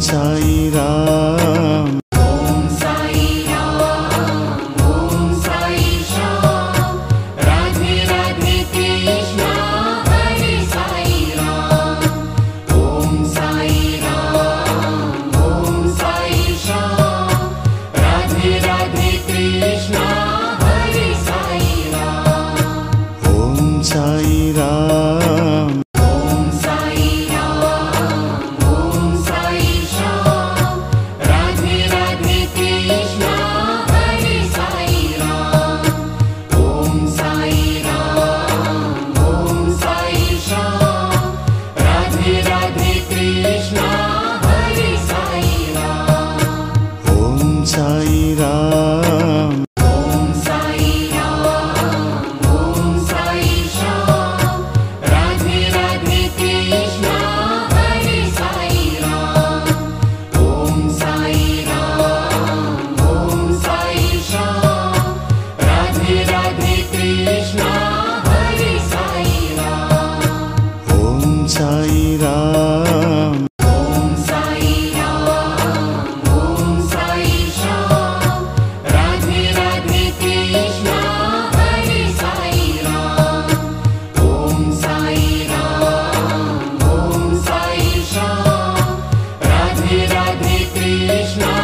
Sai Ram. Om Sai Ram, Om Sai Shyam, Radhe Radhe Krishna Hare Sai Ram. Om Sai Ram, Om Sai Shyam, Radhe Radhe Krishna Hare Sai Ram. Om Sai Ram. Om Sai Ram, Om Sai Shyam, Radhe Radhe Krishna Hare Sai Ram. Om Sai Ram, Om Sai Shyam, Radhe Radhe Krishna Hare Sai Ram. Om Sai Ram. Om Sai Ram, Om Sai Shyam, Radhe Radhe Krishna Hare Sai Ram. Om Sai Ram, Om Sai Shyam, Radhe Radhe Krishna Hare Sai Ram. Om Sai Ram. Om Sai Ram, Om Sai Shyam, Radhe Radhe Krishna Hare Sai Ram. Om Sai Ram, Om Sai Shyam, Radhe Radhe Krishna